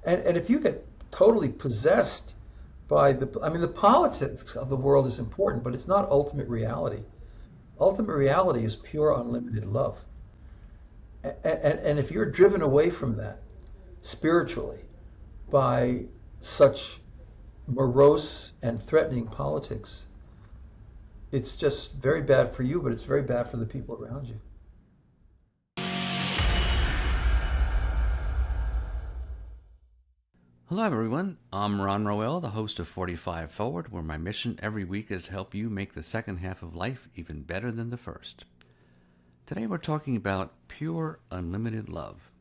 And if you get totally possessed by the politics of the world is important, but it's not ultimate reality. Ultimate reality is pure, unlimited love. And if you're driven away from that spiritually by such morose and threatening politics, it's just very bad for you, but it's very bad for the people around you. Hello everyone, I'm Ron Roel, the host of 45 Forward, where my mission every week is to help you make the second half of life even better than the first. Today we're talking about pure, unlimited love.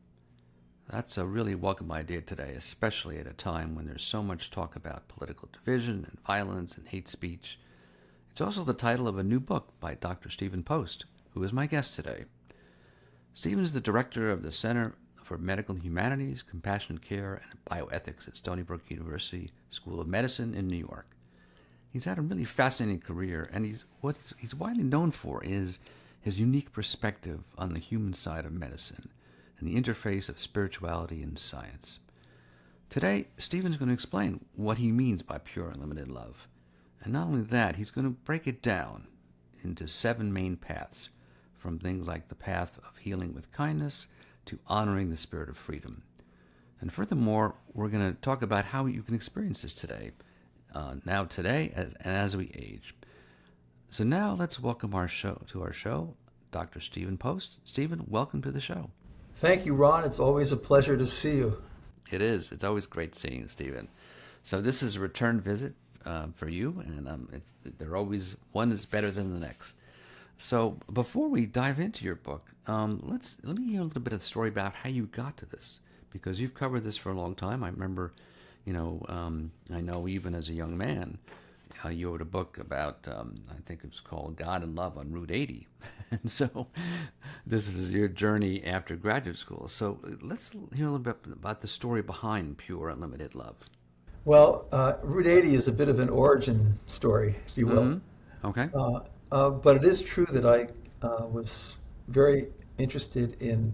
That's a really welcome idea today, especially at a time when there's so much talk about political division and violence and hate speech. It's also the title of a new book by Dr. Stephen Post, who is my guest today. Stephen is the director of the Center for Medical Humanities, Compassionate Care, and Bioethics at Stony Brook University School of Medicine in New York. He's had a really fascinating career, and what he's widely known for is his unique perspective on the human side of medicine and the interface of spirituality and science. Today, Stephen's going to explain what he means by pure unlimited love. And not only that, he's going to break it down into 7 main paths, from things like the path of healing with kindness to honoring the spirit of freedom. And furthermore, we're going to talk about how you can experience this today, as we age. So now let's welcome to our show, Dr. Stephen Post. Stephen, welcome to the show. Thank you, Ron. It's always a pleasure to see you. It is. It's always great seeing you, Stephen. So this is a return visit for you, and they're always, one is better than the next. So before we dive into your book, let me hear a little bit of the story about how you got to this, because you've covered this for a long time. I remember, I know even as a young man, you wrote a book about, I think it was called God and Love on Route 80. And so this was your journey after graduate school. So let's hear a little bit about the story behind Pure Unlimited Love. Well, Route 80 is a bit of an origin story, if you will. Mm-hmm. Okay. But it is true that I was very interested in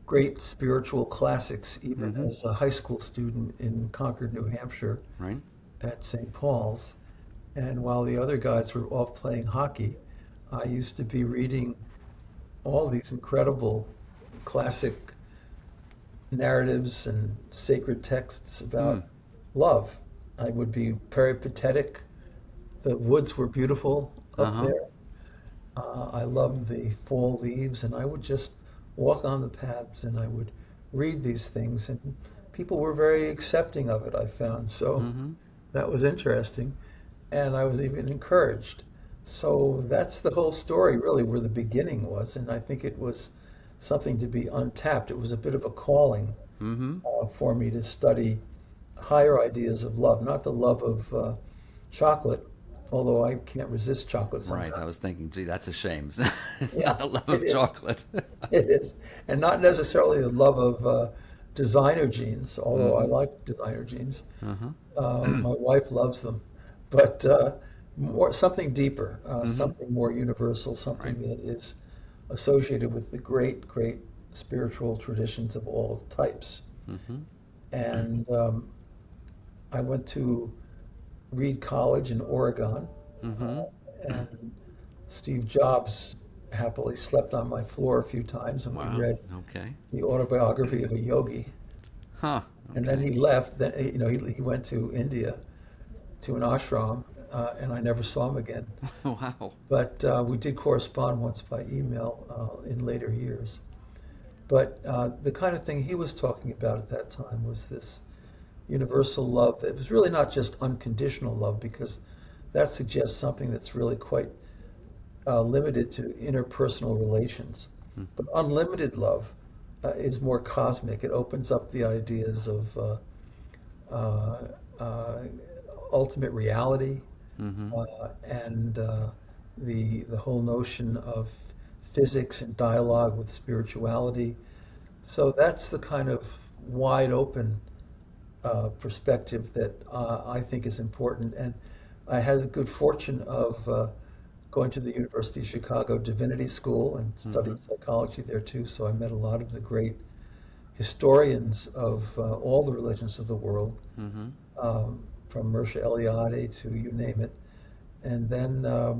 great spiritual classics, even as a high school student in Concord, New Hampshire, right, at St. Paul's. And while the other guys were off playing hockey, I used to be reading all these incredible classic narratives and sacred texts about love. I would be peripatetic. The woods were beautiful up there. I loved the fall leaves, and I would just walk on the paths and I would read these things, and people were very accepting of it, I found. So that was interesting, and I was even encouraged. So that's the whole story, really, where the beginning was, and I think it was something to be untapped. It was a bit of a calling for me to study higher ideas of love, not the love of chocolate, although I can't resist chocolate sometimes. Right, I was thinking, gee, that's a shame. It's not a love of chocolate. It is, and not necessarily the love of designer jeans, although I like designer jeans. My wife loves them, but something deeper, something more universal, something that is associated with the great, great spiritual traditions of all types. And I went to Reed College in Oregon, and Steve Jobs happily slept on my floor a few times, and we read the autobiography of a yogi. And then he left. Then he went to India to an ashram, and I never saw him again. Wow! But we did correspond once by email in later years. But the kind of thing he was talking about at that time was this universal love that was really not just unconditional love, because that suggests something that's really quite limited to interpersonal relations. But unlimited love is more cosmic. It opens up the ideas of ultimate reality and the whole notion of physics and dialogue with spirituality. So that's the kind of wide open perspective that I think is important. And I had the good fortune of going to the University of Chicago Divinity School and studied psychology there too. So I met a lot of the great historians of all the religions of the world, Mm-hmm. from Mircea Eliade to you name it. And then uh,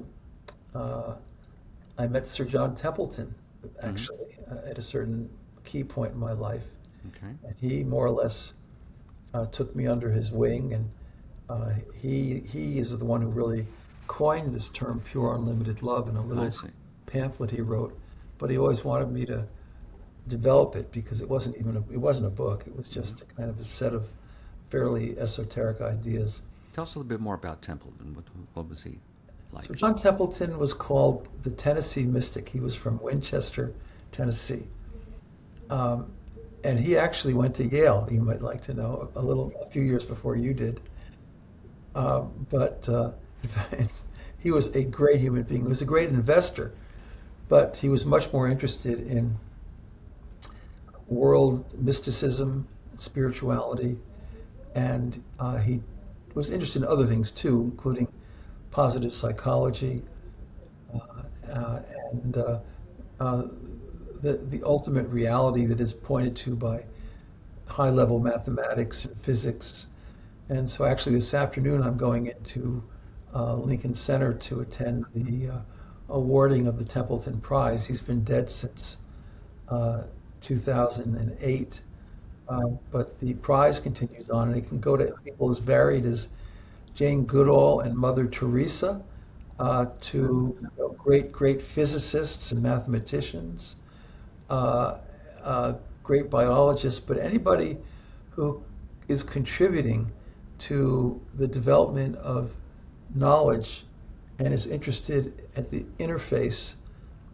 I met Sir John Templeton, Mm-hmm. actually, at a certain key point in my life. Okay. And he more or less took me under his wing, and he is the one who really coined this term pure unlimited love in a I little see. pamphlet he wrote. But he always wanted me to develop it because it wasn't a book. It was Mm-hmm. just kind of a set of fairly esoteric ideas. Tell us a little bit more about Templeton. What was he So like? John Templeton was called the Tennessee Mystic. He was from Winchester, Tennessee. Um, and he actually went to Yale, you might like to know, a few years before you did. But in fact, he was a great human being. He was a great investor, but he was much more interested in world mysticism, spirituality, and he was interested in other things too, including positive psychology uh, and uh, the ultimate reality that is pointed to by high level mathematics and physics. And so, actually, this afternoon I'm going into Lincoln Center to attend the awarding of the Templeton Prize. He's been dead since uh, 2008. But the prize continues on, and it can go to people as varied as Jane Goodall and Mother Teresa, to great, great physicists and mathematicians, uh, great biologists, but anybody who is contributing to the development of knowledge and is interested at the interface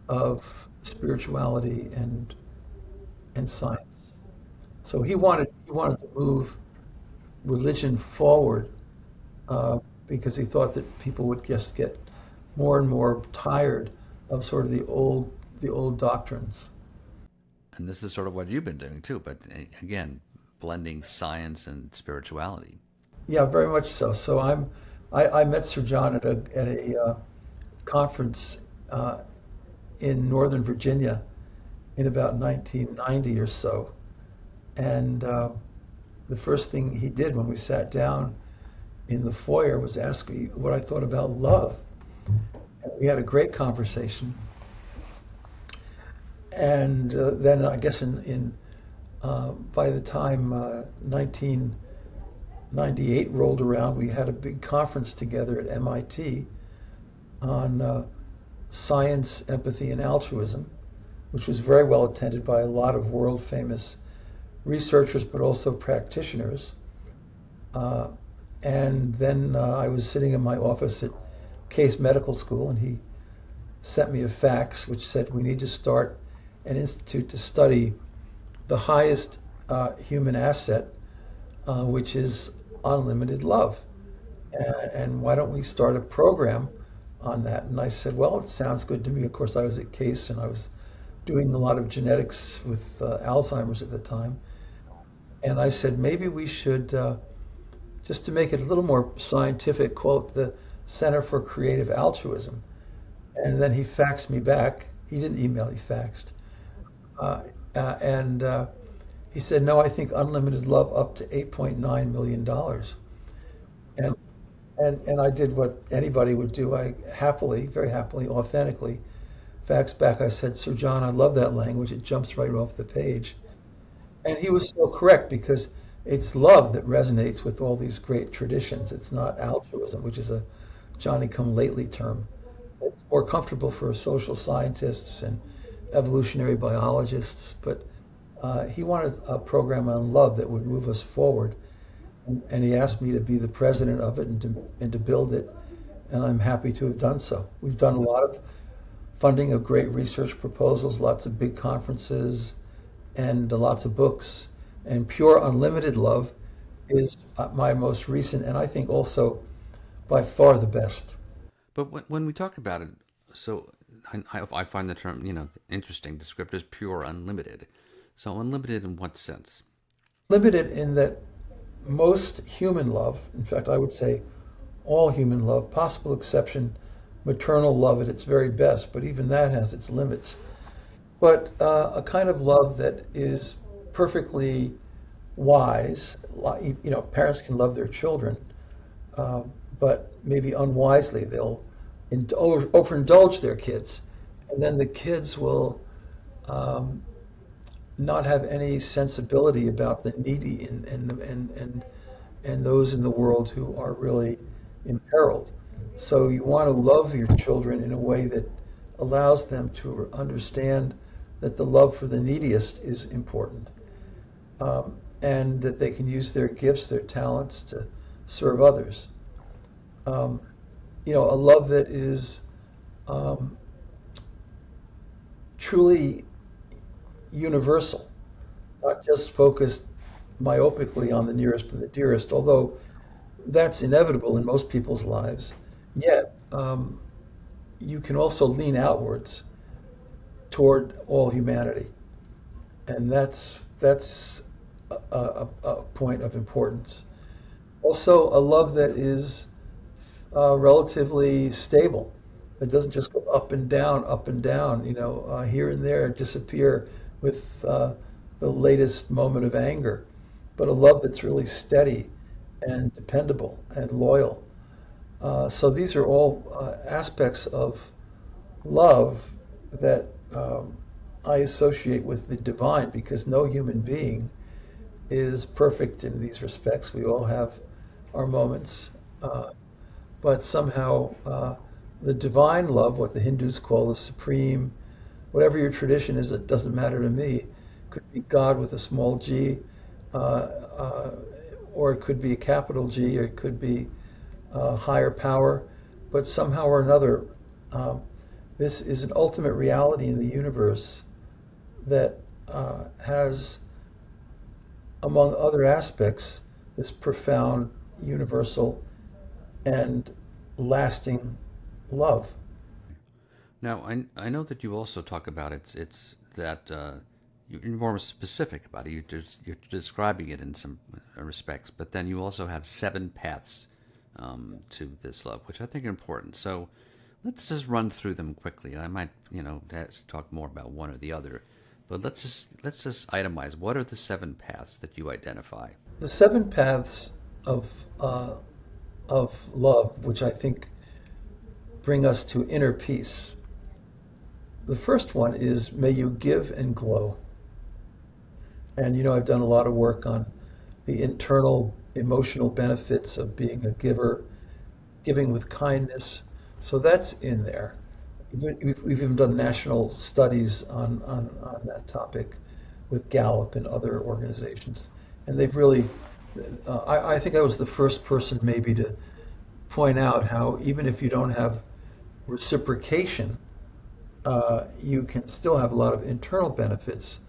of spirituality and science. So he wanted to move religion forward, uh, because he thought that people would just get more and more tired of sort of the old doctrines. And this is sort of what you've been doing too, but again, blending science and spirituality. Yeah, very much so. So I met Sir John at a conference in Northern Virginia in about 1990 or so, and the first thing he did when we sat down in the foyer was ask me what I thought about love. And we had a great conversation. And then I guess by the time 1998 rolled around, we had a big conference together at MIT on science, empathy, and altruism, which was very well attended by a lot of world famous researchers, but also practitioners. Uh, and then I was sitting in my office at Case Medical School, and he sent me a fax which said we need to start an institute to study the highest human asset, which is unlimited love. And why don't we start a program on that? And I said, well, it sounds good to me. Of course, I was at Case and I was doing a lot of genetics with Alzheimer's at the time. And I said, maybe we should, just to make it a little more scientific, quote the Center for Creative Altruism. And then he faxed me back. He didn't email, he faxed. And he said, no, I think unlimited love up to $8.9 million. And, and I did what anybody would do. I happily, very happily, authentically faxed back. I said, Sir John, I love that language. It jumps right off the page. And he was so correct because it's love that resonates with all these great traditions. It's not altruism, which is a Johnny-come-lately term. It's more comfortable for social scientists and evolutionary biologists, but he wanted a program on love that would move us forward. And he asked me to be the president of it and to build it, and I'm happy to have done so. We've done a lot of funding of great research proposals, lots of big conferences, and lots of books. And Pure Unlimited Love is my most recent, and I think also by far the best. But when we talk about it, so I find the term, interesting. Descriptive, pure, unlimited. So unlimited in what sense? Limited in that most human love, in fact, I would say all human love, possible exception, maternal love at its very best, but even that has its limits. But a kind of love that is perfectly wise. Parents can love their children, uh, but maybe unwisely they'll overindulge their kids, and then the kids will um, not have any sensibility about the needy and those in the world who are really imperiled. So you want to love your children in a way that allows them to understand that the love for the neediest is important, and that they can use their gifts, their talents to serve others. Um, a love that is um, truly universal, not just focused myopically on the nearest and the dearest, although that's inevitable in most people's lives. Yet, you can also lean outwards toward all humanity, and that's a point of importance. Also, a love that is relatively stable. It doesn't just go up and down, here and there, disappear with the latest moment of anger, but a love that's really steady and dependable and loyal. So these are all aspects of love that I associate with the divine, because no human being is perfect in these respects. We all have our moments. But somehow the divine love, what the Hindus call the supreme, whatever your tradition is, it doesn't matter to me. Could be God with a small g, uh, uh, or it could be a capital G, or it could be higher power. But somehow or another, this is an ultimate reality in the universe that has, among other aspects, this profound, universal, and lasting love. Now, I know that you also talk about it's that you're more specific about it. You're describing it in some respects, but then you also have 7 paths to this love, which I think are important. So let's just run through them quickly. I might, talk more about one or the other, but let's just itemize. What are the 7 paths that you identify? The 7 paths of uh, of love, which I think bring us to inner peace. The first one is, may you give and glow. And I've done a lot of work on the internal emotional benefits of being a giver, giving with kindness. So that's in there. We've even done national studies on that topic with Gallup and other organizations. And they've really, I think I was the first person maybe to point out how even if you don't have reciprocation, you can still have a lot of internal benefits,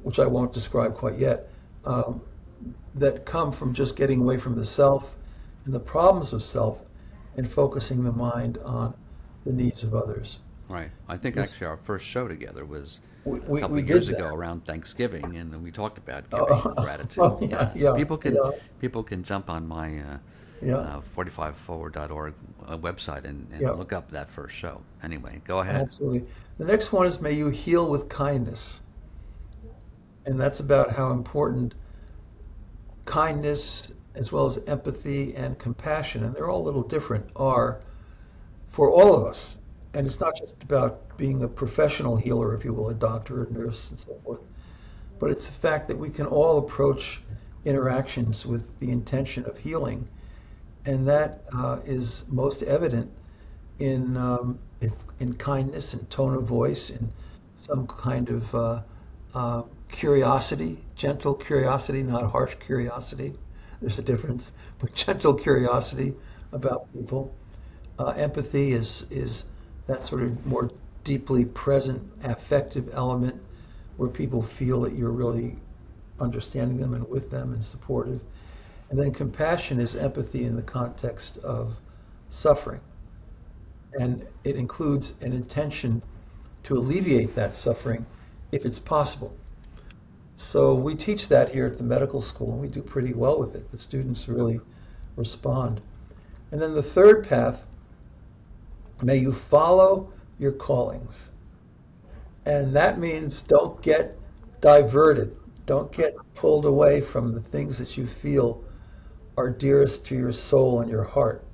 which I won't describe quite yet, that come from just getting away from the self and the problems of self and focusing the mind on the needs of others. Right. I think This, actually our first show together was a we couple we of did years ago that. around Thanksgiving, and we talked about giving and Uh, gratitude. yeah, Yeah. So yeah, yeah, people can jump on my yeah, 45forward.org website and yeah, look up that first show. Anyway, go ahead. absolutely. The next one is, may you heal with kindness. And that's about how important kindness, as well as empathy and compassion, and they're all a little different, are for all of us. And it's not just about being a professional healer, if you will, a doctor, a nurse, and so forth, but it's the fact that we can all approach interactions with the intention of healing. And that is most evident in, in kindness and tone of voice, and some kind of curiosity, gentle curiosity, not harsh curiosity. There's a difference, but gentle curiosity about people. Empathy is that sort of more deeply present affective element where people feel that you're really understanding them and with them and supportive. And then compassion is empathy in the context of suffering. And it includes an intention to alleviate that suffering if it's possible. So we teach that here at the medical school, and we do pretty well with it. The students really respond. And then the third path, may you follow your callings. And that means don't get diverted. Don't get pulled away from the things that you feel are dearest to your soul and your heart.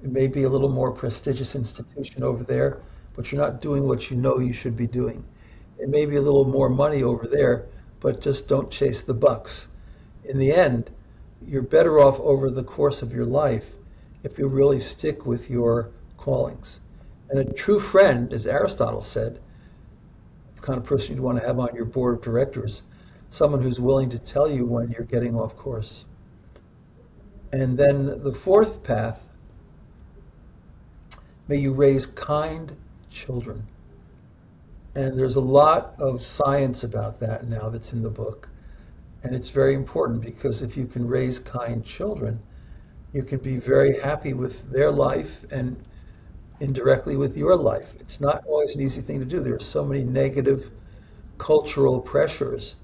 It may be a little more prestigious institution over there, but you're not doing what you know you should be doing. It may be a little more money over there, but just don't chase the bucks. In the end, you're better off over the course of your life if you really stick with your callings. And a true friend, as Aristotle said, the kind of person you'd want to have on your board of directors, someone who's willing to tell you when you're getting off course. And then the fourth path, may you raise kind children. And there's a lot of science about that now that's in the book. And it's very important because if you can raise kind children, you can be very happy with their life and indirectly with your life. It's not always an easy thing to do. There are so many negative cultural pressures.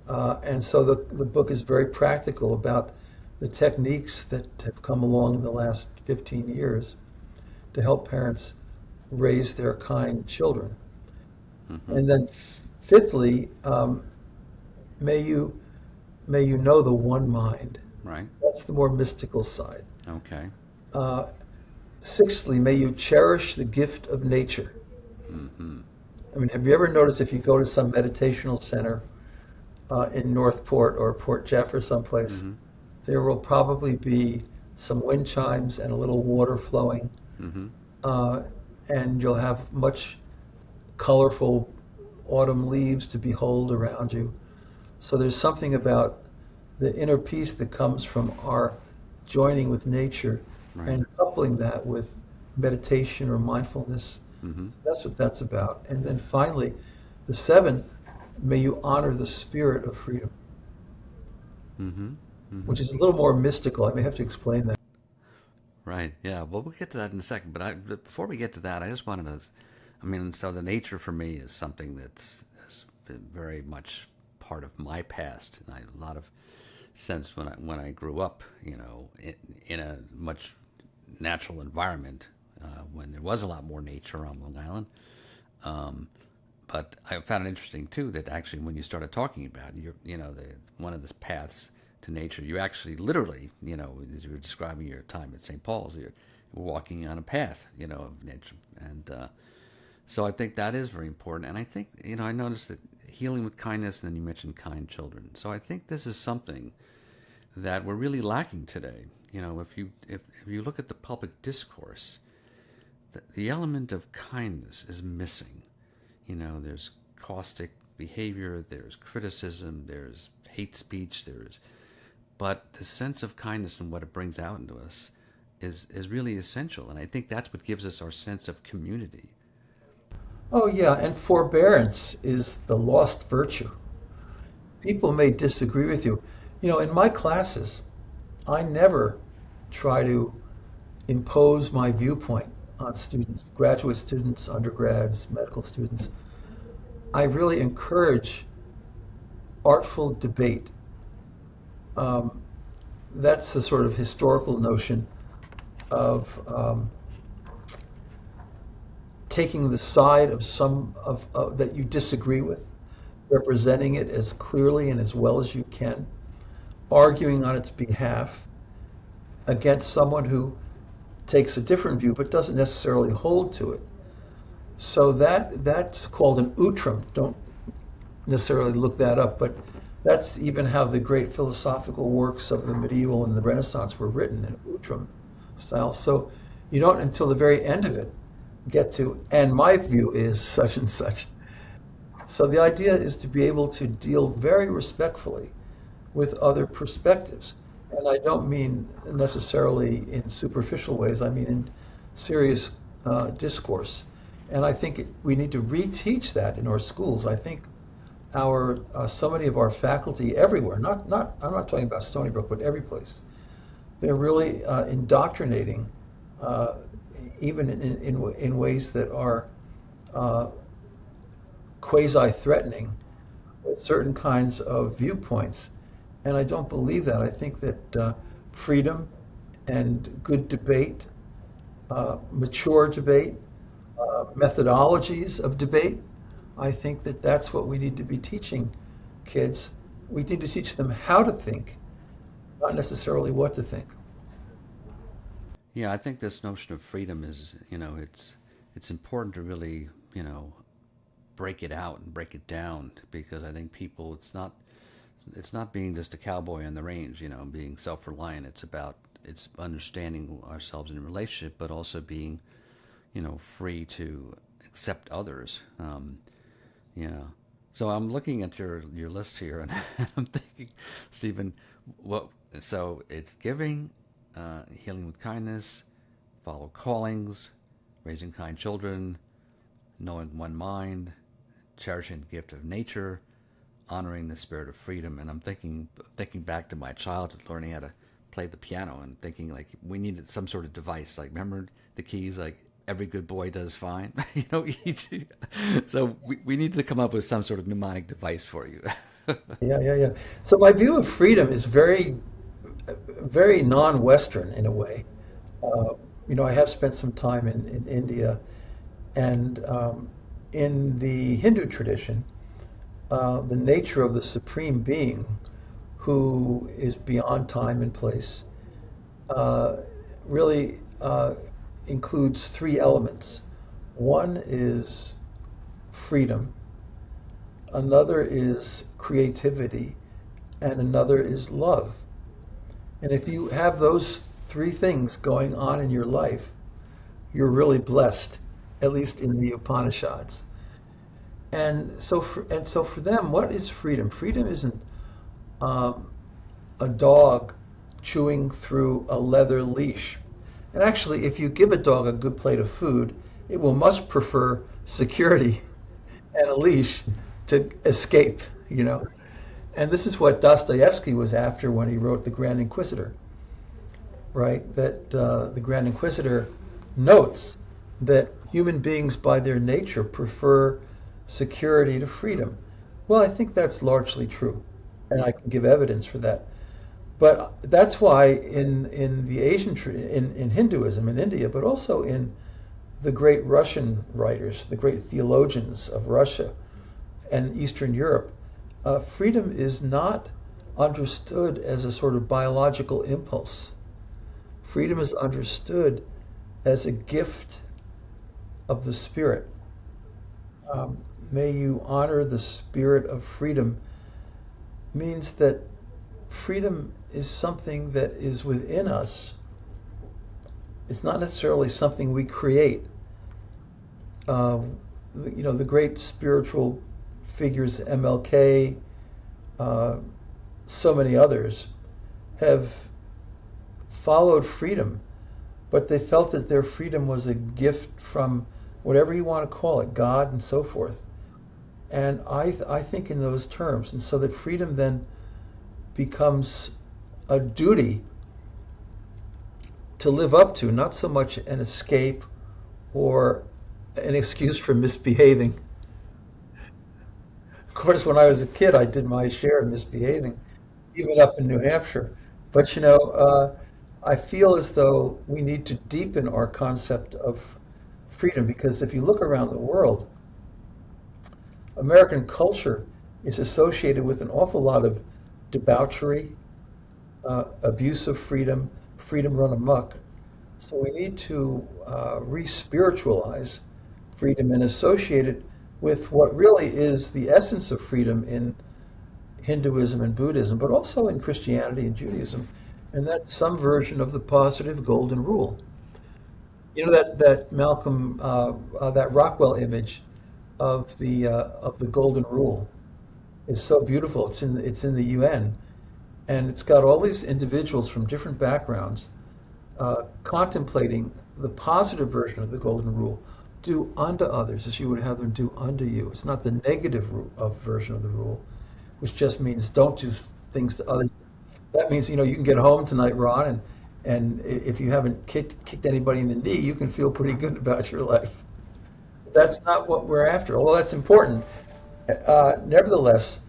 And so the book is very practical about the techniques that have come along in the last 15 years to help parents raise their kind children. Mm-hmm. And then fifthly, may you know the one mind. Right. That's the more mystical side. Okay. Sixthly, may you cherish the gift of nature. Mm-hmm. I mean, have you ever noticed if you go to some meditational center in Northport or Port Jeff or someplace, mm-hmm. there will probably be some wind chimes and a little water flowing, mm-hmm. And you'll have much colorful autumn leaves to behold around you. So there's something about the inner peace that comes from our joining with nature, right. and coupling that with meditation or mindfulness. Mm-hmm. That's what that's about. And then finally, the seventh, may you honor the spirit of freedom, mm-hmm. Mm-hmm. which is a little more mystical. I may have to explain that. Right, yeah. Well, we'll get to that in a second. But before we get to that, I just wanted to, so the nature for me is something that's been very much part of my past. And a lot of sense when I grew up, in a much natural environment, when there was a lot more nature on Long Island. But I found it interesting too that actually when you started talking about one of the paths to nature, you actually literally, as you were describing your time at St. Paul's, you're walking on a path, of nature, and so I think that is very important. And I think I noticed that healing with kindness, and then you mentioned kind children. So I think this is something that we're really lacking today. If you look at the public discourse, the element of kindness is missing. There's caustic behavior, there's criticism, there's hate speech, but the sense of kindness and what it brings out into us is really essential. And I think that's what gives us our sense of community. Oh yeah, and forbearance is the lost virtue. People may disagree with you. In my classes, I never try to impose my viewpoint on students, graduate students, undergrads, medical students. I really encourage artful debate. That's the sort of historical notion of taking the side of some that you disagree with, representing it as clearly and as well as you can, arguing on its behalf against someone who takes a different view but doesn't necessarily hold to it. So that's called an utrum. Don't necessarily look that up, but that's even how the great philosophical works of the medieval and the Renaissance were written in utrum style. So you don't until the very end of it get to, and my view is such and such. So the idea is to be able to deal very respectfully with other perspectives. And I don't mean necessarily in superficial ways, I mean in serious discourse. And I think we need to reteach that in our schools. I think so many of our faculty everywhere, I'm not talking about Stony Brook, but every place, they're really indoctrinating even in ways that are quasi-threatening with certain kinds of viewpoints. And I don't believe that. I think that freedom and good debate, mature debate, methodologies of debate, I think that that's what we need to be teaching kids. We need to teach them how to think, not necessarily what to think. Yeah, I think this notion of freedom is, it's important to really, break it out and break it down, because I think people, it's not being just a cowboy on the range, being self-reliant. It's understanding ourselves in a relationship, but also being, free to accept others. Yeah. So I'm looking at your list here, and I'm thinking, Stephen, what? So it's giving, healing with kindness, follow callings, raising kind children, knowing one mind, cherishing the gift of nature, honoring the spirit of freedom. And I'm thinking back to my childhood, learning how to play the piano, and thinking like we needed some sort of device. Like, remember the keys? Like, every good boy does fine. Each. So we need to come up with some sort of mnemonic device for you. Yeah, yeah, yeah. So my view of freedom is very non-Western in a way. Uh, I have spent some time in India, and in the Hindu tradition, the nature of the supreme being, who is beyond time and place, uh, really includes three elements. One is freedom, another is creativity, and another is love. And if you have those three things going on in your life, you're really blessed, at least in the Upanishads. And so for them, what is freedom? Freedom isn't um, a dog chewing through a leather leash. And actually, if you give a dog a good plate of food, it will much prefer security and a leash to escape, you know. And this is what Dostoevsky was after when he wrote The Grand Inquisitor, right? That the Grand Inquisitor notes that human beings, by their nature, prefer security to freedom. Well, I think that's largely true, and I can give evidence for that. But that's why in the in Hinduism in India, but also in the great Russian writers, the great theologians of Russia and Eastern Europe, freedom is not understood as a sort of biological impulse. Freedom is understood as a gift of the spirit. May you honor the spirit of freedom means that freedom is something that is within us. It's not necessarily something we create. The great spiritual figures, MLK, so many others, have followed freedom, but they felt that their freedom was a gift from whatever you want to call it, God and so forth. And I think in those terms. And so that freedom then becomes a duty to live up to, not so much an escape or an excuse for misbehaving. Of course, when I was a kid, I did my share of misbehaving, even up in New Hampshire. But I feel as though we need to deepen our concept of freedom, because if you look around the world, American culture is associated with an awful lot of debauchery, abuse of freedom, freedom run amok. So we need to re-spiritualize freedom and associate it with what really is the essence of freedom in Hinduism and Buddhism, but also in Christianity and Judaism, and that's some version of the positive golden rule. You know that Malcolm, that Rockwell image of the golden rule is so beautiful. It's in the UN, and it's got all these individuals from different backgrounds contemplating the positive version of the golden rule: do unto others as you would have them do unto you. It's not the negative version of the rule, which just means don't do things to others. That means you can get home tonight, Ron, and if you haven't kicked anybody in the knee, you can feel pretty good about your life. That's not what we're after, although that's important. Nevertheless,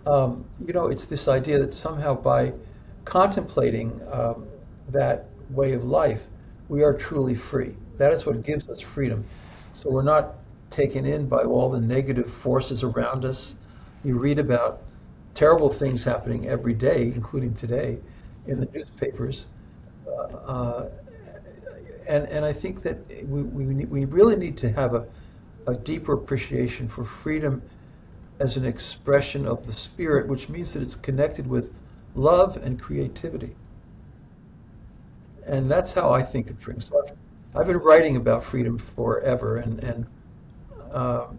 it's this idea that somehow by contemplating that way of life, we are truly free. That is what gives us freedom. So we're not taken in by all the negative forces around us. You read about terrible things happening every day, including today, in the newspapers. Uh, and I think that we really need to have a deeper appreciation for freedom as an expression of the spirit, which means that it's connected with love and creativity. And that's how I think of freedom. So I've been writing about freedom forever, and um,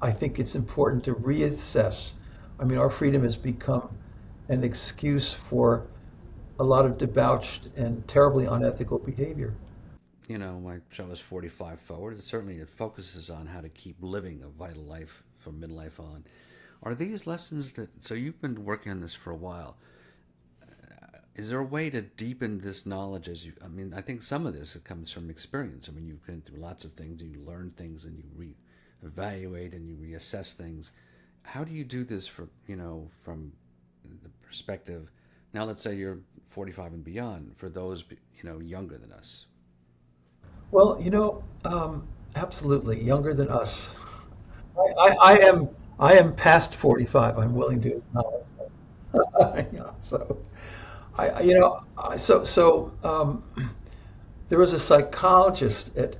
I think it's important to reassess. I mean, our freedom has become an excuse for a lot of debauched and terribly unethical behavior. You know, my show is 45 Forward. It focuses on how to keep living a vital life from midlife on. Are these lessons that, so you've been working on this for a while. Is there a way to deepen this knowledge as you, I mean, I think some of this comes from experience. I mean, you've been through lots of things and you learn things and you reevaluate and you reassess things. How do you do this for, from the perspective, now let's say you're 45 and beyond, for those, younger than us? Well, absolutely younger than us. I am past 45. I'm willing to acknowledge. So there was a psychologist at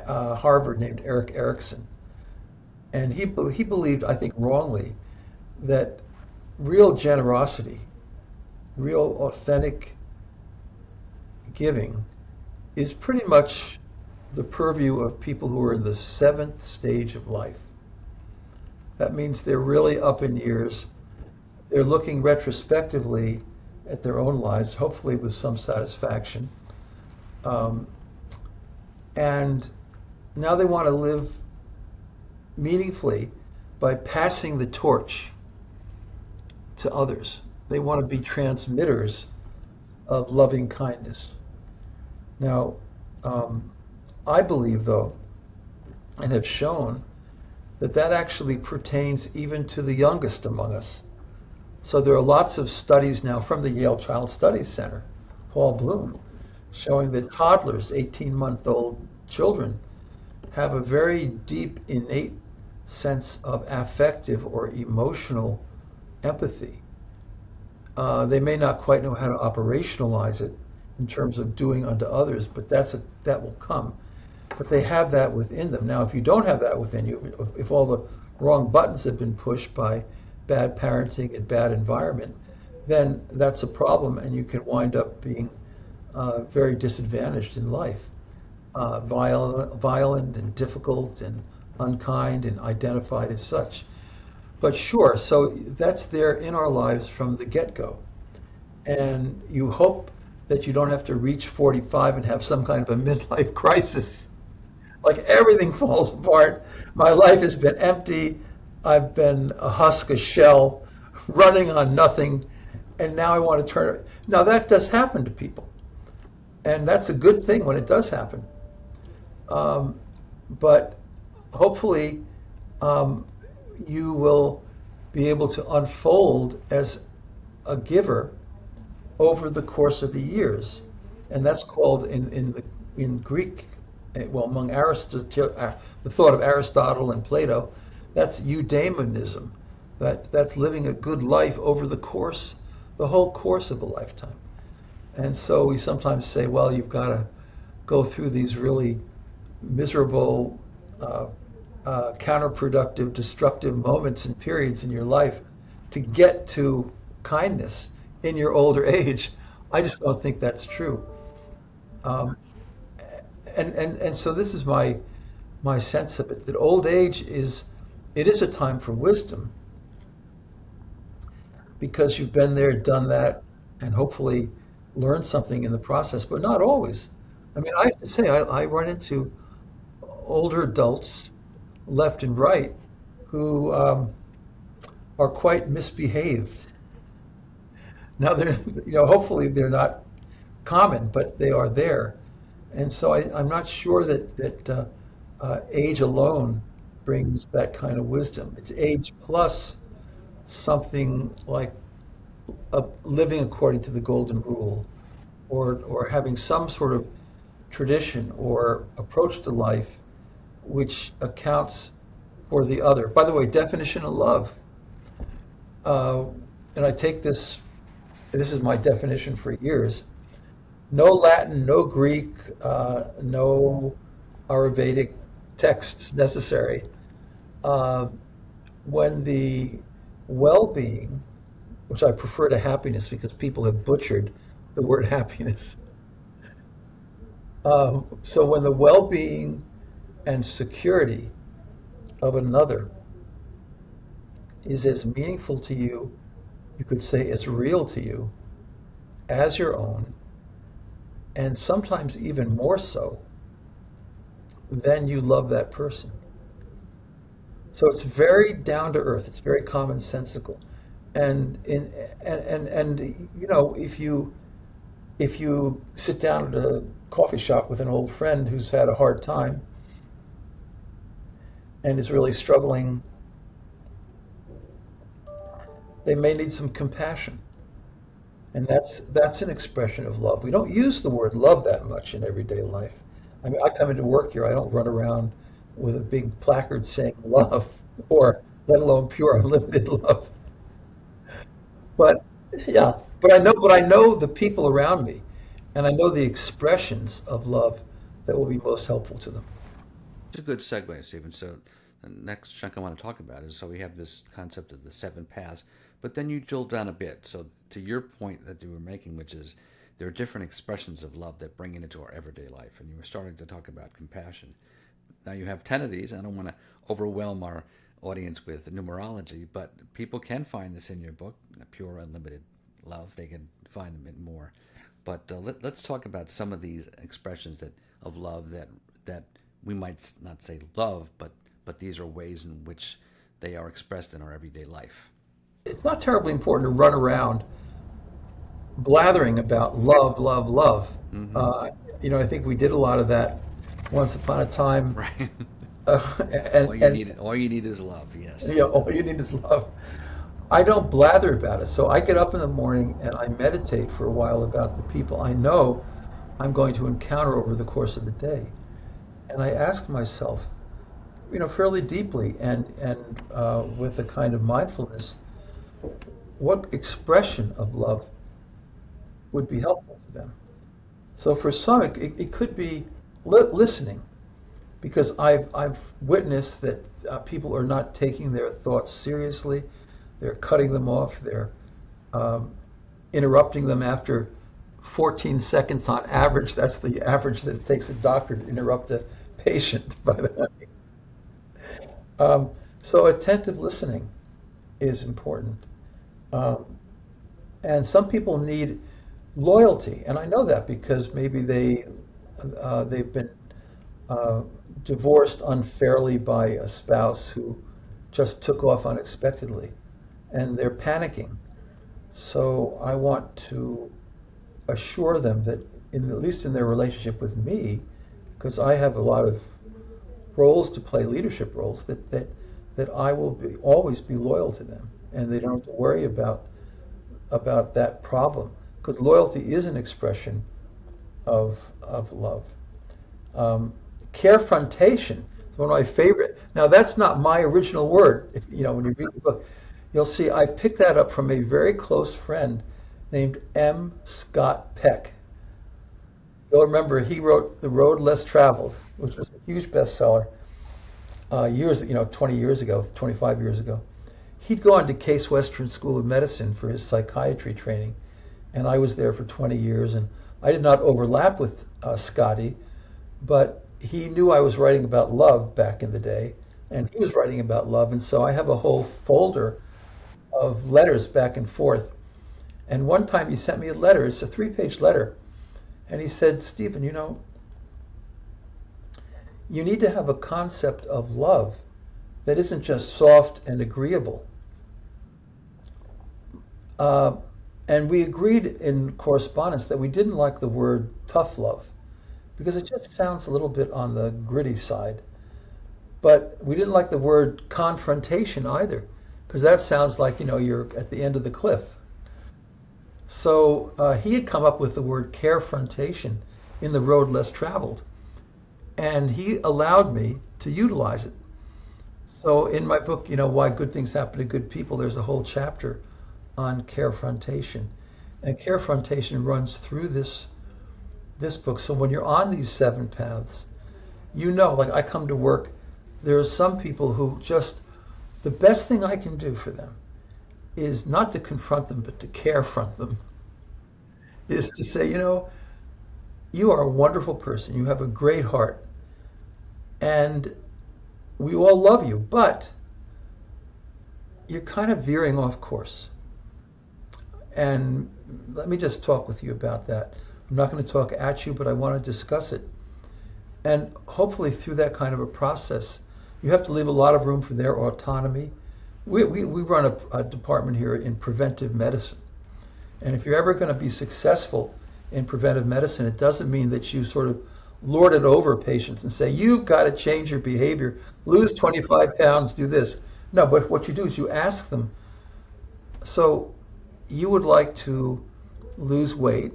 Harvard named Eric Erickson, and he believed, I think wrongly, that real generosity, real authentic giving, is pretty much the purview of people who are in the seventh stage of life. That means they're really up in years. They're looking retrospectively at their own lives, hopefully with some satisfaction. Um, and now they want to live meaningfully by passing the torch to others. They want to be transmitters of loving kindness. Now, I believe, though, and have shown that that actually pertains even to the youngest among us. So there are lots of studies now from the Yale Child Studies Center, Paul Bloom, showing that toddlers, 18-month-old children, have a very deep, innate sense of affective or emotional empathy. They may not quite know how to operationalize it in terms of doing unto others, but that will come. But they have that within them. Now, if you don't have that within you, if all the wrong buttons have been pushed by bad parenting and bad environment, then that's a problem, and you can wind up being very disadvantaged in life, violent and difficult and unkind and identified as such. But sure, so that's there in our lives from the get-go. And you hope that you don't have to reach 45 and have some kind of a midlife crisis. Like everything falls apart. My life has been empty. I've been a husk, a shell, running on nothing, and now I want to turn it. Now that does happen to people, and that's a good thing when it does happen. But hopefully, you will be able to unfold as a giver over the course of the years, and that's called in Greek, well, among Aristotle, the thought of Aristotle and Plato, that's eudaimonism. That's living a good life over the whole course of a lifetime. And so we sometimes say, well, you've got to go through these really miserable, counterproductive, destructive moments and periods in your life to get to kindness in your older age. I just don't think that's true. Um, and so this is my sense of it, that old age is a time for wisdom, because you've been there, done that, and hopefully learned something in the process, but not always. I mean, I have to say, I run into older adults left and right who are quite misbehaved. Now they're, hopefully they're not common, but they are there. And so I'm not sure that age alone brings that kind of wisdom. It's age plus something like living according to the golden rule, or having some sort of tradition or approach to life which accounts for the other. By the way, definition of love. Uh, and I take this is my definition for years. No Latin, no Greek, no Arabic texts necessary. Uh, when the well-being, which I prefer to happiness because people have butchered the word happiness. So when the well-being and security of another is as meaningful to you, you could say as real to you as your own, and sometimes even more so, then you love that person. So it's very down to earth. It's very commonsensical. And in and you know, if you sit down at a coffee shop with an old friend who's had a hard time and is really struggling, they may need some compassion. And that's an expression of love. We don't use the word love that much in everyday life. I mean, I come into work here, I don't run around with a big placard saying love or let alone pure unlimited love. But yeah, but I know the people around me and I know the expressions of love that will be most helpful to them. It's a good segue, Stephen. So the next chunk I want to talk about is, so we have this concept of the seven paths, but then you drill down a bit. So to your point that you were making, which is there are different expressions of love that bring it into our everyday life, and you were starting to talk about compassion. Now you have 10 of these. I don't want to overwhelm our audience with numerology, but people can find this in your book, Pure Unlimited Love. They can find them in more. But let's talk about some of these expressions of love that we might not say love, but these are ways in which they are expressed in our everyday life. It's not terribly important to run around blathering about love, love, love. Mm-hmm. Uh, I think we did a lot of that once upon a time. Right. Uh, All you need is love. Yes. all you need is love. I don't blather about it. So I get up in the morning and I meditate for a while about the people I know I'm going to encounter over the course of the day. And I ask myself, fairly deeply and with a kind of mindfulness, what expression of love would be helpful to them? So for some, it could be listening, because I've witnessed that people are not taking their thoughts seriously. They're cutting them off. They're interrupting them after 14 seconds on average. That's the average that it takes a doctor to interrupt a patient, by the way. So attentive listening is important. And some people need loyalty, and I know that because maybe they've been divorced unfairly by a spouse who just took off unexpectedly, and they're panicking. So I want to assure them that, at least in their relationship with me, because I have a lot of roles to play, leadership roles, that I will always be loyal to them, and they don't have to worry about that problem, because loyalty is an expression of love. Carefrontation is one of my favorite. Now that's not my original word. When you read the book, you'll see I picked that up from a very close friend named M. Scott Peck. You'll remember he wrote The Road Less Traveled, which was a huge bestseller 20 years ago, 25 years ago. He'd gone to Case Western School of Medicine for his psychiatry training, and I was there for 20 years, and I did not overlap with Scotty, but he knew I was writing about love back in the day, and he was writing about love, and so I have a whole folder of letters back and forth. And one time he sent me a letter. It's a 3-page letter, and he said, Stephen, you need to have a concept of love that isn't just soft and agreeable. And we agreed in correspondence that we didn't like the word tough love, because it just sounds a little bit on the gritty side. But we didn't like the word confrontation either, because that sounds like, you're at the end of the cliff. So he had come up with the word carefrontation in The Road Less Traveled, and he allowed me to utilize it. So in my book, Why Good Things Happen to Good People, there's a whole chapter on carefrontation. And carefrontation runs through this book. So when you're on these seven paths, like I come to work, there are some people who just, the best thing I can do for them is not to confront them, but to carefront them, is to say, you are a wonderful person. You have a great heart. And we all love you, but you're kind of veering off course. And let me just talk with you about that. I'm not going to talk at you, but I want to discuss it. And hopefully through that kind of a process, you have to leave a lot of room for their autonomy. We run a department here in preventive medicine. And if you're ever going to be successful in preventive medicine, it doesn't mean that you sort of lord it over patients and say, you've got to change your behavior, lose 25 pounds, do this. No, but what you do is you ask them, so you would like to lose weight.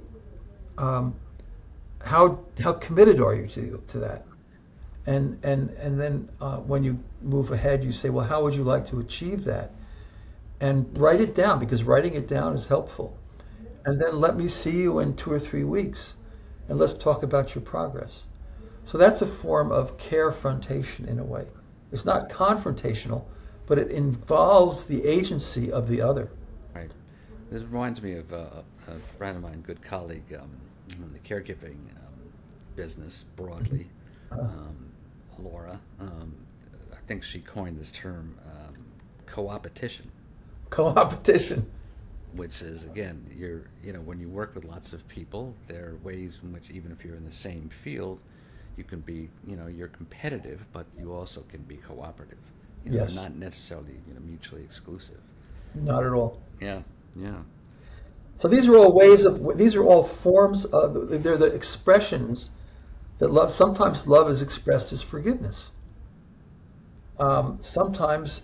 How committed are you to that? And then when you move ahead, you say, well, how would you like to achieve that? And write it down, because writing it down is helpful. And then let me see you in 2 or 3 weeks, and let's talk about your progress. So that's a form of carefrontation in a way. It's not confrontational, but it involves the agency of the other. Right. This reminds me of a friend of mine, good colleague in the caregiving business broadly, Laura. I think she coined this term coopetition. Coopetition. Which is, again, when you work with lots of people, there are ways in which, even if you're in the same field, you can be, you're competitive, but you also can be cooperative. Yes. Not necessarily, mutually exclusive. Not at all. Yeah, yeah. So these are all forms of, they're the expressions that love. Sometimes love is expressed as forgiveness. Sometimes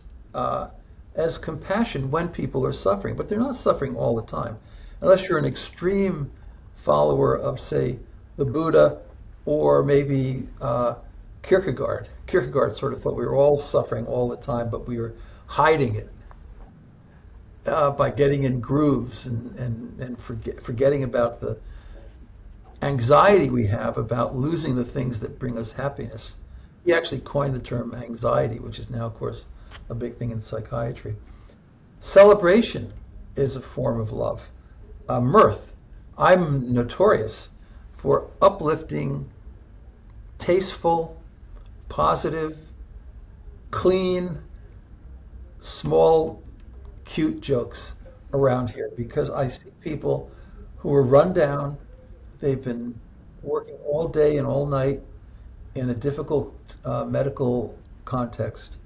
as compassion when people are suffering, but they're not suffering all the time. Unless you're an extreme follower of, say, the Buddha, or maybe Kierkegaard. Kierkegaard sort of thought we were all suffering all the time, but we were hiding it by getting in grooves and forgetting about the anxiety we have about losing the things that bring us happiness. He actually coined the term anxiety, which is now, of course, a big thing in psychiatry. Celebration is a form of love. Mirth. I'm notorious for uplifting, tasteful, positive, clean, small, cute jokes around here, because I see people who are run down. They've been working all day and all night in a difficult medical context.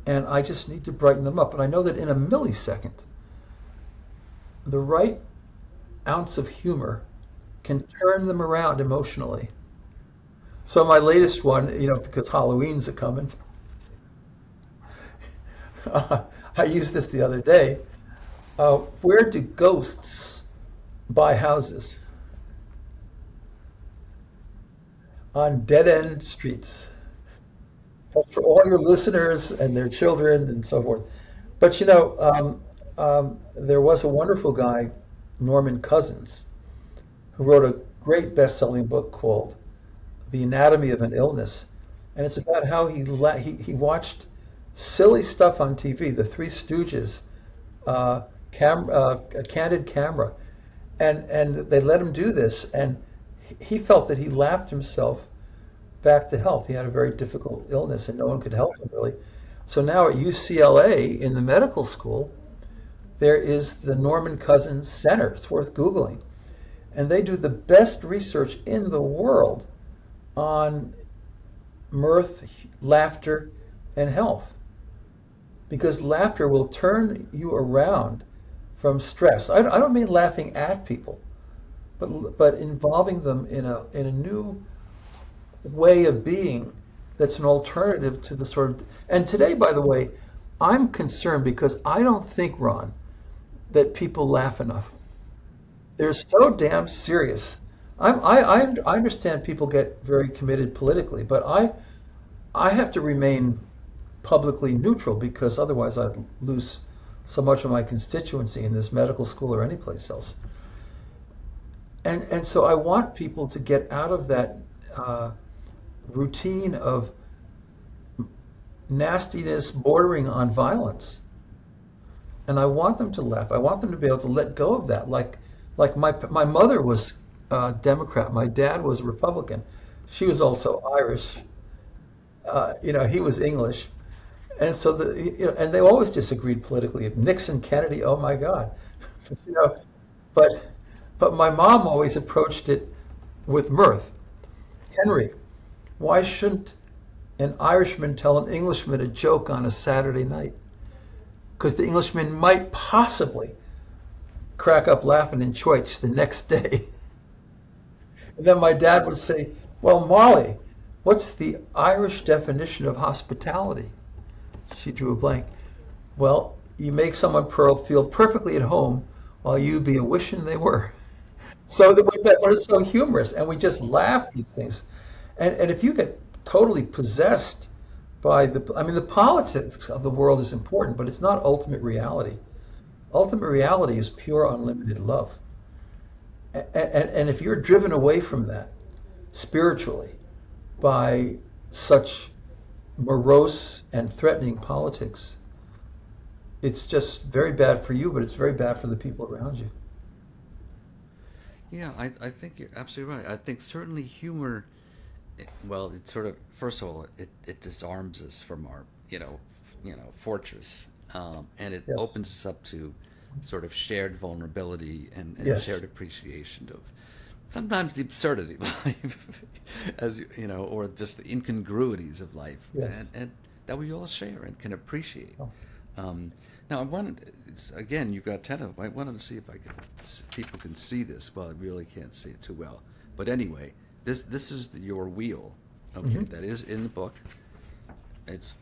And I just need to brighten them up. And I know that in a millisecond, the right ounce of humor can turn them around emotionally. So my latest one, because Halloween's a coming, I used this the other day. Where do ghosts buy houses? On dead-end streets. That's for all your listeners and their children and so forth. But there was a wonderful guy, Norman Cousins, who wrote a great best-selling book called The Anatomy of an Illness, and it's about how he watched silly stuff on TV, The Three Stooges, a candid camera, and they let him do this, and he felt that he laughed himself back to health. He had a very difficult illness and no one could help him really. So now at UCLA in the medical school, there is the Norman Cousins Center. It's worth Googling. And they do the best research in the world on mirth, laughter, and health. Because laughter will turn you around from stress. I don't mean laughing at people, but involving them in a new way of being that's an alternative to the sort of. And today, by the way, I'm concerned because I don't think, Ron, that people laugh enough. They're so damn serious. I understand people get very committed politically, but I have to remain publicly neutral because otherwise I'd lose so much of my constituency in this medical school or anyplace else. And so I want people to get out of that routine of nastiness bordering on violence. And I want them to laugh. I want them to be able to let go of that. Like my mother was Democrat. My dad was Republican. She was also Irish. He was English. And so and they always disagreed politically. Nixon, Kennedy, oh my God. you know, but but my mom always approached it with mirth. Henry, why shouldn't an Irishman tell an Englishman a joke on a Saturday night? Because the Englishman might possibly crack up laughing in church the next day. And then my dad would say, well, Molly, what's the Irish definition of hospitality? She drew a blank. Well, you make someone feel perfectly at home while you be a wishing they were. So that was so humorous, and we just laugh at these things. And if you get totally possessed by the politics of the world is important, but it's not ultimate reality. Ultimate reality is pure, unlimited love. And if you're driven away from that spiritually by such morose and threatening politics, it's just very bad for you, but it's very bad for the people around you. Yeah, I think you're absolutely right. I think certainly humor, well, it sort of, first of all, it disarms us from our, fortress, and it Yes. opens us up to sort of shared vulnerability and shared Yes. appreciation of sometimes the absurdity of life, or just the incongruities of life, Yes. and that we all share and can appreciate. Oh, Um, Now, again, you've got 10 of them. I wanted to see if people can see this. Well, I really can't see it too well. But anyway, this is your wheel. Okay, mhm. that is in the book. It's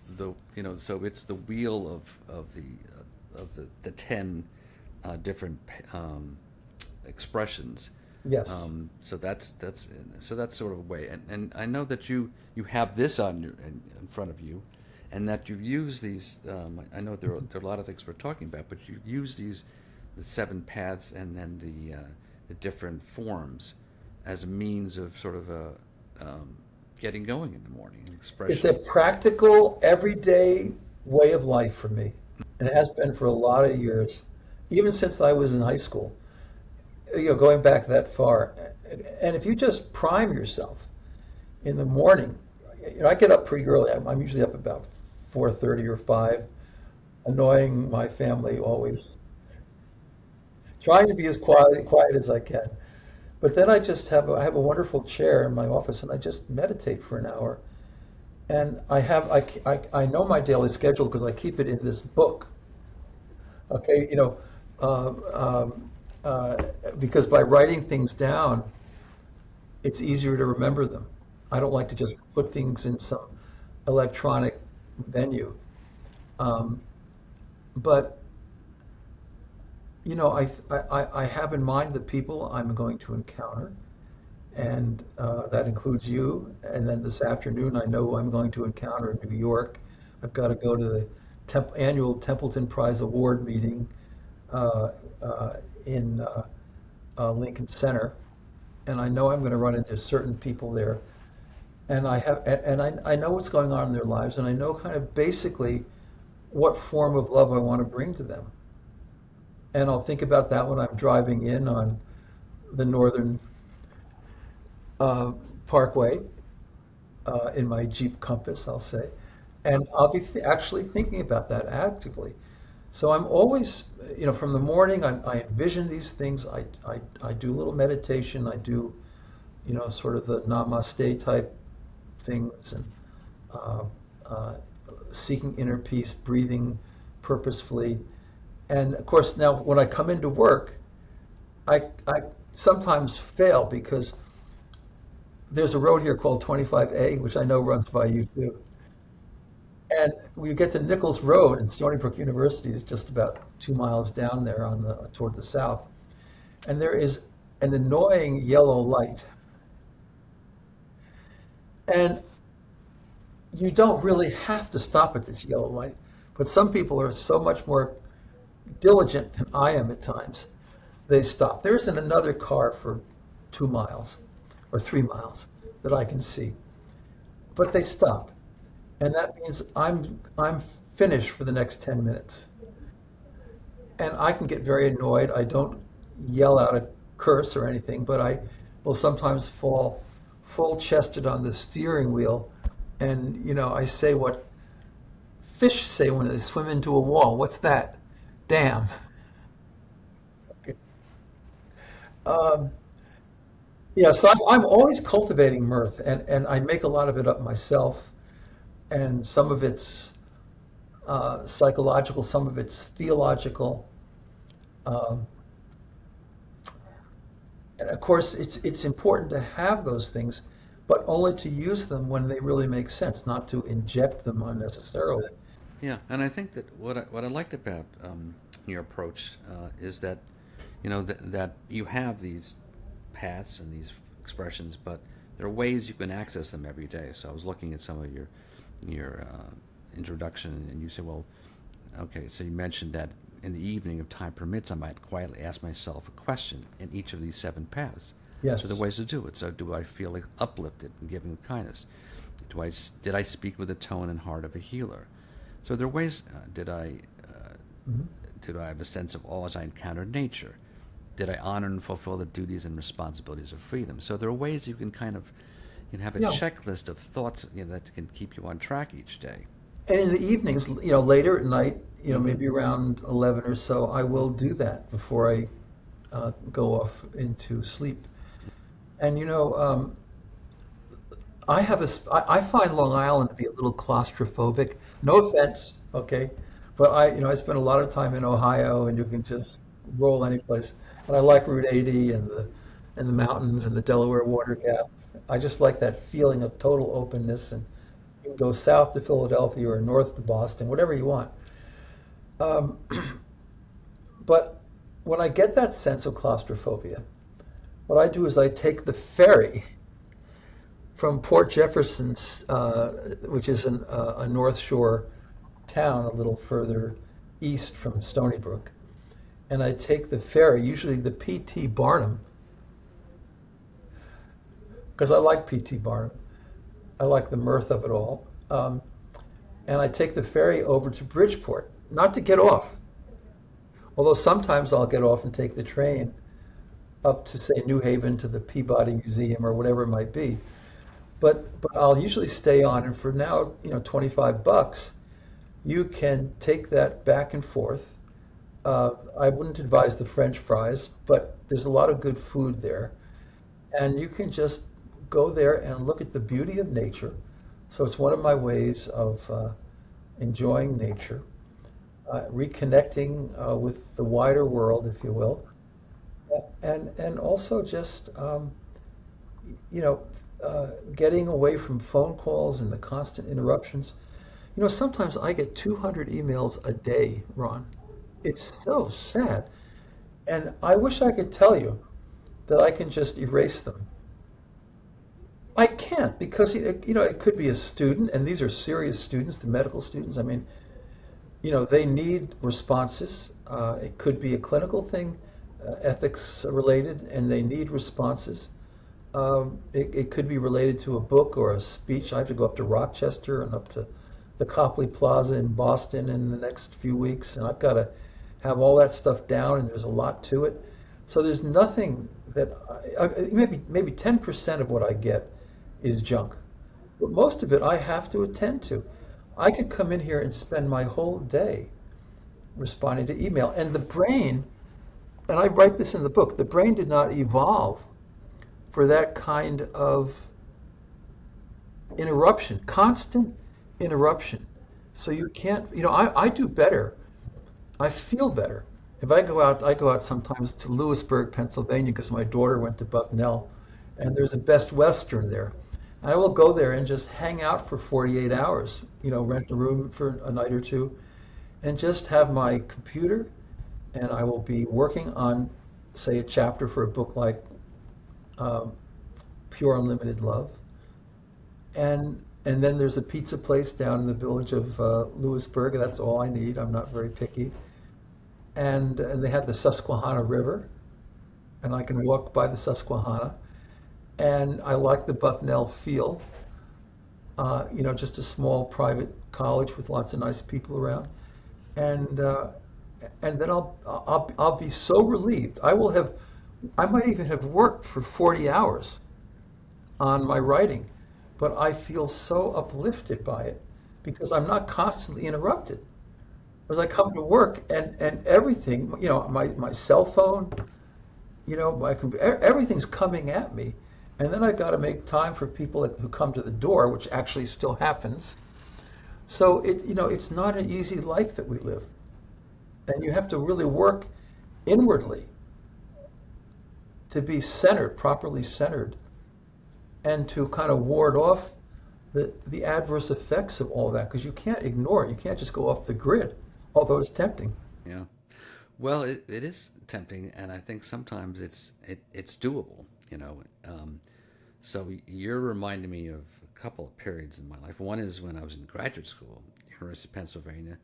so it's the wheel of the 10 different expressions. Yes. So that's sort of a way, and I know that you have this in front of you, and that you use these. I know there are a lot of things we're talking about, but you use the 7 paths, and then the different forms as a means of sort of getting going in the morning, It's a expression. practical, everyday way of life for me. And it has been for a lot of years, even since I was in high school, going back that far. And if you just prime yourself in the morning, I get up pretty early. I'm usually up about 4:30 or 5, annoying my family always, trying to be as quiet as I can. But then I have a wonderful chair in my office, and I just meditate for an hour. And I know my daily schedule because I keep it in this book. Okay, uh, um, uh, because by writing things down, it's easier to remember them. I don't like to just put things in some electronic venue. Um, but I have in mind the people I'm going to encounter, and that includes you. And then this afternoon, I know who I'm going to encounter in New York. I've got to go to the annual Templeton Prize Award meeting uh, in Lincoln Center, and I know I'm going to run into certain people there. And I know what's going on in their lives, and I know kind of basically what form of love I want to bring to them. And I'll think about that when I'm driving in on the northern uh, Parkway in my Jeep Compass, I'll say. And I'll be actually thinking about that actively. So I'm always, from the morning, I envision these things. I do a little meditation. I do, sort of the namaste type things, and uh, uh, seeking inner peace, breathing purposefully. And of course, now when I come into work, I sometimes fail because there's a road here called 25A, which I know runs by you too. And we get to Nichols Road, and Stony Brook University is just about 2 miles down there toward the south. And there is an annoying yellow light. And you don't really have to stop at this yellow light, but some people are so much more diligent than I am at times. They stop. There isn't another car for 2 miles or 3 miles that I can see, but they stop, and that means I'm finished for the next 10 minutes. And I can get very annoyed. I don't yell out a curse or anything, but I will sometimes fall full chested on the steering wheel. And, I say what fish say when they swim into a wall. What's that? Damn. Um, yeah, so I'm always cultivating mirth, and I make a lot of it up myself. And some of it's psychological, some of it's theological. Um, And of course, it's important to have those things, but only to use them when they really make sense, not to inject them unnecessarily. Yeah, and I think that what I liked about your approach is that that you have these paths and these expressions, but there are ways you can access them every day. So I was looking at some of your introduction, and you said, well, okay, so you mentioned that in the evening, if time permits, I might quietly ask myself a question in each of these 7 paths. So there are Yes. ways to do it. So do I feel like uplifted and given with kindness? Did I speak with the tone and heart of a healer? So there are ways. Mhm. Did I have a sense of awe as I encountered nature? Did I honor and fulfill the duties and responsibilities of freedom? So there are ways you can kind of have a Yeah. checklist of thoughts that can keep you on track each day. And in the evenings, later at night, Mm-hmm. maybe around 11 or so, I will do that before I go off into sleep. And I find Long Island to be a little claustrophobic. No offense, okay, but I spend a lot of time in Ohio, and you can just roll any place. And I like Route 80 and the mountains and the Delaware Water Gap. I just like that feeling of total openness, and you can go south to Philadelphia or north to Boston, whatever you want. Um, but when I get that sense of claustrophobia, what I do is I take the ferry from Port Jefferson's, which is a North Shore town a little further east from Stony Brook, and I take the ferry, usually the P.T. Barnum, because I like P.T. Barnum. I like the mirth of it all. And I take the ferry over to Bridgeport, not to get off, although sometimes I'll get off and take the train up to, say, New Haven to the Peabody Museum or whatever it might be. But I'll usually stay on, and for now, $25, you can take that back and forth. I wouldn't advise the French fries, but there's a lot of good food there. And you can just go there and look at the beauty of nature. So it's one of my ways of enjoying nature, reconnecting with the wider world, if you will, and also just you know getting away from phone calls and the constant interruptions. Sometimes I get 200 emails a day, Ron. It's so sad. And I wish I could tell you that I can just erase them. I can't because it could be a student, and these are serious students, the medical students. I mean, they need responses. It could be a clinical thing, ethics related, and they need responses. It could be related to a book or a speech. I have to go up to Rochester and up to the Copley Plaza in Boston in the next few weeks, and I've got to have all that stuff down, and there's a lot to it. So there's nothing that maybe 10% of what I get is junk, but most of it I have to attend to. I could come in here and spend my whole day responding to email, and the brain, and I write this in the book, the brain did not evolve for that kind of interruption, constant interruption. So you can't, I do better. I feel better. If I go out sometimes to Lewisburg, Pennsylvania, because my daughter went to Bucknell, and there's a Best Western there. I will go there and just hang out for 48 hours, rent a room for a night or two, and just have my computer, and I will be working on, say, a chapter for a book like um, Pure Unlimited Love. And And then there's a pizza place down in the village of Lewisburg. That's all I need. I'm not very picky. And they have the Susquehanna River, and I can walk by the Susquehanna. And I like the Bucknell feel. Just a small private college with lots of nice people around. And and then I'll be so relieved. I might even have worked for 40 hours on my writing, but I feel so uplifted by it because I'm not constantly interrupted. As I come to work and everything, my cell phone, my computer, everything's coming at me. And then I got to make time for people who come to the door, which actually still happens. So it's not an easy life that we live. And you have to really work inwardly to be centered, properly centered, and to kind of ward off the adverse effects of all that, because you can't ignore it. You can't just go off the grid, although it's tempting. Yeah. Well, it is tempting, and I think sometimes it's doable. So you're reminding me of a couple of periods in my life. One is when I was in graduate school, University of Pennsylvania,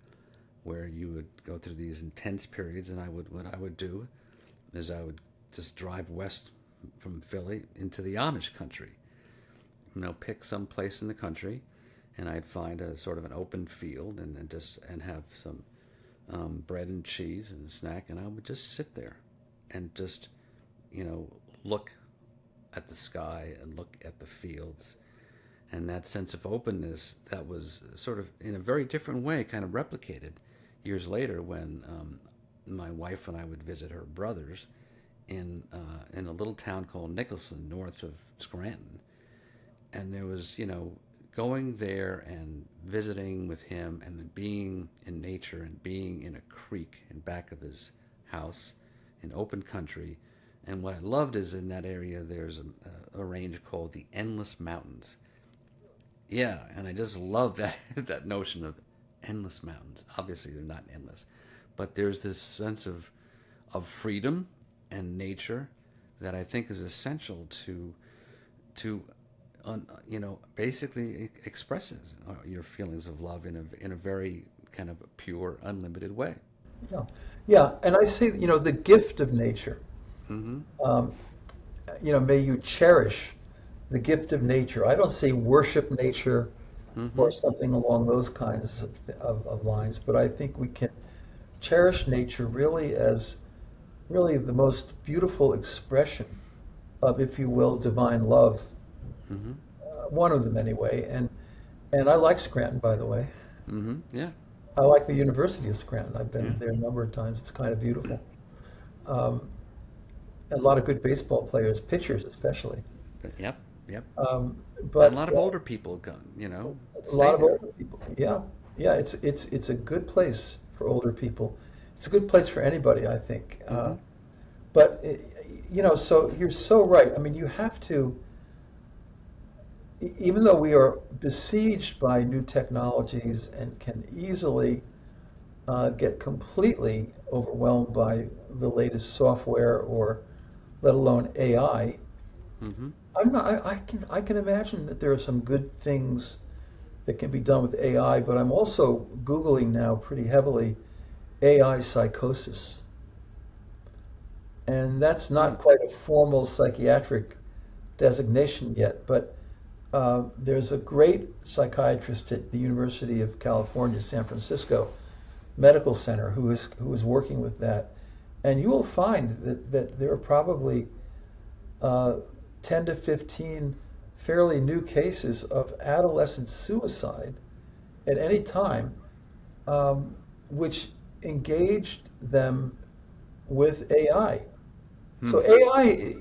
where you would go through these intense periods, and what I would do is I would just drive west from Philly into the Amish country. Pick some place in the country, and I'd find a sort of an open field, and then have some bread and cheese and a snack, and I would just sit there and just look at the sky and look at the fields, and that sense of openness that was sort of in a very different way kind of replicated years later when my wife and I would visit her brothers in a little town called Nicholson, north of Scranton. And there was, going there and visiting with him and then being in nature and being in a creek in back of his house in open country. And what I loved is in that area there's a range called the Endless Mountains. Yeah, and I just love that that notion of endless mountains. Obviously they're not endless, but there's this sense of freedom and nature that I think is essential to basically expresses your feelings of love in a very kind of pure, unlimited way. Yeah, yeah. And I say, the gift of nature. Mm-hmm. May you cherish the gift of nature. I don't say worship nature Mm-hmm. or something along those kinds of lines, but I think we can cherish nature really as really the most beautiful expression of, if you will, divine love. Mm-hmm. One of them anyway. And I like Scranton, by the way. Mm-hmm. Yeah. I like the University of Scranton. I've been Yeah. there a number of times. It's kind of beautiful. Um, a lot of good baseball players, pitchers especially. Yep. Yep. And a But lot of older people go, a stay lot of there. older people. Yeah, yeah. It's a good place for older people. It's a good place for anybody, I think. Mm-hmm. But so you're so right. I mean, you have to. Even though we are besieged by new technologies and can easily get completely overwhelmed by the latest software or let alone AI, Mm-hmm. I can imagine that there are some good things that can be done with AI, but I'm also Googling now pretty heavily AI psychosis. And that's not quite a formal psychiatric designation yet, but there's a great psychiatrist at the University of California, San Francisco Medical Center who is working with that, and you will find that there are probably 10 to 15 fairly new cases of adolescent suicide at any time, which engaged them with AI. So AI,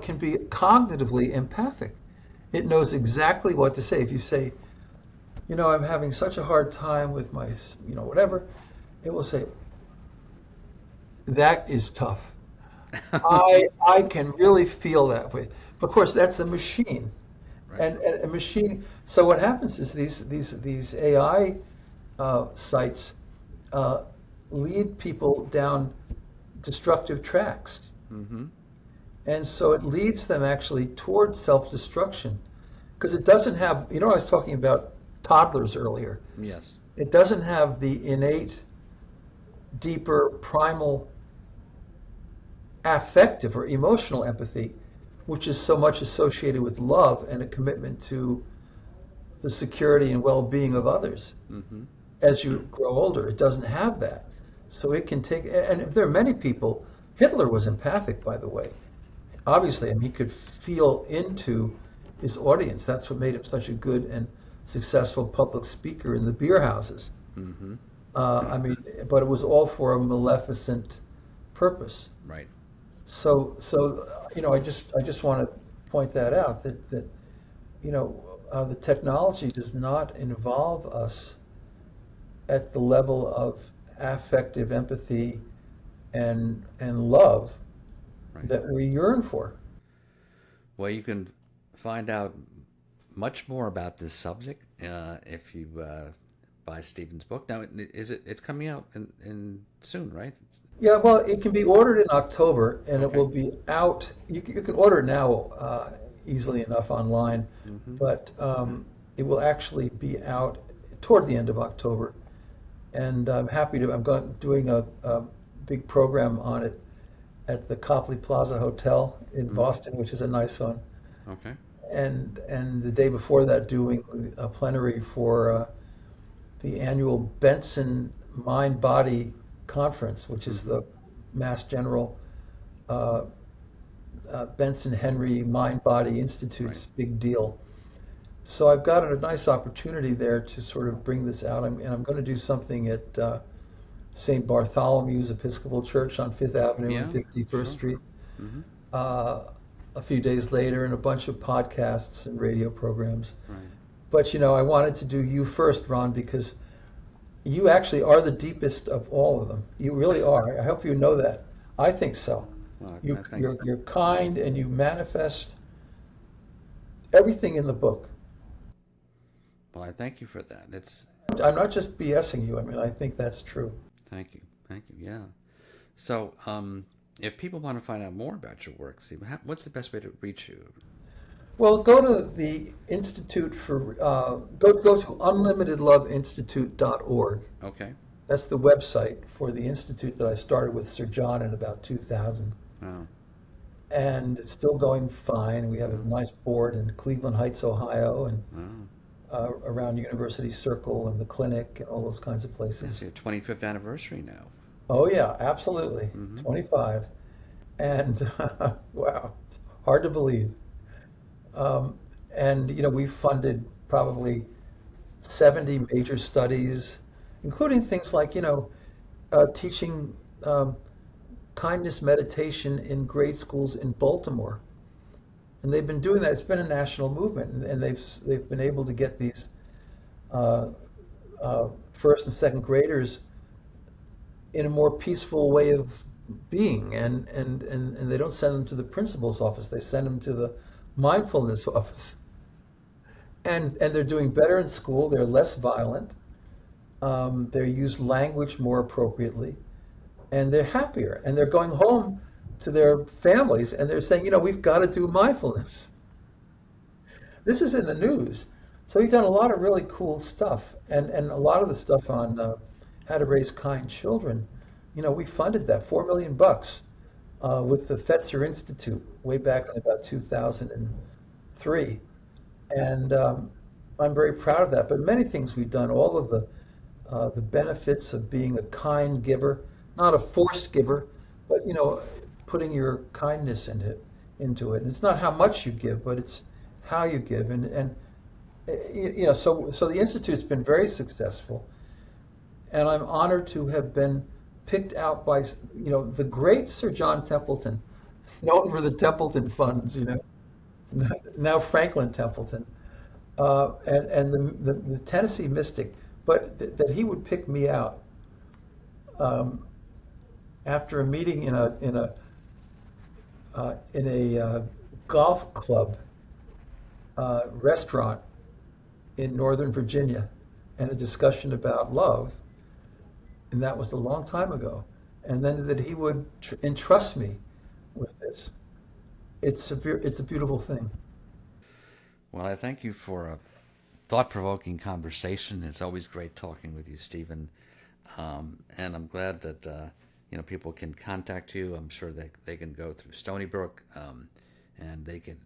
can be cognitively empathic. It knows exactly what to say. If you say, I'm having such a hard time with my, whatever, it will say, that is tough. I can really feel that way. But of course, that's a machine, Right. and a machine. So what happens is these AI sites lead people down destructive tracks. Mm-hmm. And so it leads them actually towards self-destruction. because it doesn't have, I was talking about toddlers earlier. Yes. It doesn't have the innate, deeper, primal affective or emotional empathy, which is so much associated with love and a commitment to the security and well-being of others. Mm-hmm. As you grow older, it doesn't have that. So it can take, and there are many people, Hitler was empathic, by the way. Obviously, I mean, he could feel into his audience. That's what made him such a good and successful public speaker in the beer houses. Mm-hmm. I mean, but it was all for a maleficent purpose. Right. So I just want to point that out that the technology does not involve us at the level of affective empathy and love Right. that we yearn for. Well, you can find out much more about this subject if you buy Stephen's book. Now, it's coming out in soon, right? Yeah, well, it can be ordered in October, and it Okay. will be out. You can order it now easily enough online, Mm-hmm. but it will actually be out toward the end of October. And I'm happy to. Doing a big program on it at the Copley Plaza Hotel in Mm-hmm. Boston, which is a nice one. Okay. And the day before that, doing a plenary for the annual Benson Mind Body Conference, which is the Mass General uh, Benson Henry Mind Body Institute's Right. big deal. So I've got a nice opportunity there to sort of bring this out. And I'm going to do something at St. Bartholomew's Episcopal Church on Fifth Avenue Yeah. and 51st Sure. Street Mm-hmm. uh, a few days later, and a bunch of podcasts and radio programs. Right. But I wanted to do you first, Ron, because you actually are the deepest of all of them. You really are. I hope you know that. I think so. Well, I think. You're kind, and you manifest everything in the book. Well, I thank you for that. I'm not just BSing you. I mean, I think that's true. Thank you. Thank you. Yeah. So, if people want to find out more about your work, Stephen, what's the best way to reach you? Well, go to the Institute for go to unlimitedloveinstitute.org. Okay. That's the website for the institute that I started with Sir John in about 2000. Oh. And it's still going fine. We have a nice board in Cleveland Heights, Ohio, and Oh. around University Circle and the clinic and all those kinds of It's places. your 25th anniversary now. Oh yeah, absolutely. Mm-hmm. 25. And wow, it's hard to believe. And we've funded probably 70 major studies, including things like teaching kindness meditation in grade schools in Baltimore. And they've been doing that. It's been a national movement, and they've been able to get these first and second graders in a more peaceful way of being, and they don't send them to the principal's office. They send them to the mindfulness office, and they're doing better in school. They're less violent. They use language more appropriately, and they're happier. And they're going home to their families, and they're saying, we've got to do mindfulness. This is in the news. So we've done a lot of really cool stuff, and a lot of the stuff on how to raise kind children. We funded that $4 million with the Fetzer Institute way back in about 2003, and I'm very proud of that. But many things we've done, all of the benefits of being a kind giver, not a forced giver, but putting your kindness into it. And it's not how much you give, but it's how you give. And so the Institute's been very successful, and I'm honored to have been picked out by the great Sir John Templeton, known for the Templeton funds, now Franklin Templeton, and the Tennessee mystic, but that he would pick me out after a meeting in a golf club restaurant in Northern Virginia, and a discussion about love, and that was a long time ago. And then that he would entrust me with this. It's a beautiful thing. Well, I thank you for a thought-provoking conversation. It's always great talking with you, Stephen. And I'm glad that people can contact you. I'm sure they can go through Stony Brook, and they can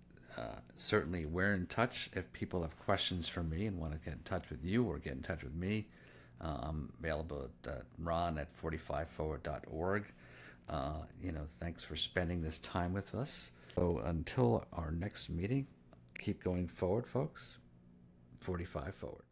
certainly we're in touch if people have questions for me and want to get in touch with you or get in touch with me. I'm available at ron at 45forward.org. Thanks for spending this time with us. So until our next meeting, keep going forward, folks. 45 forward.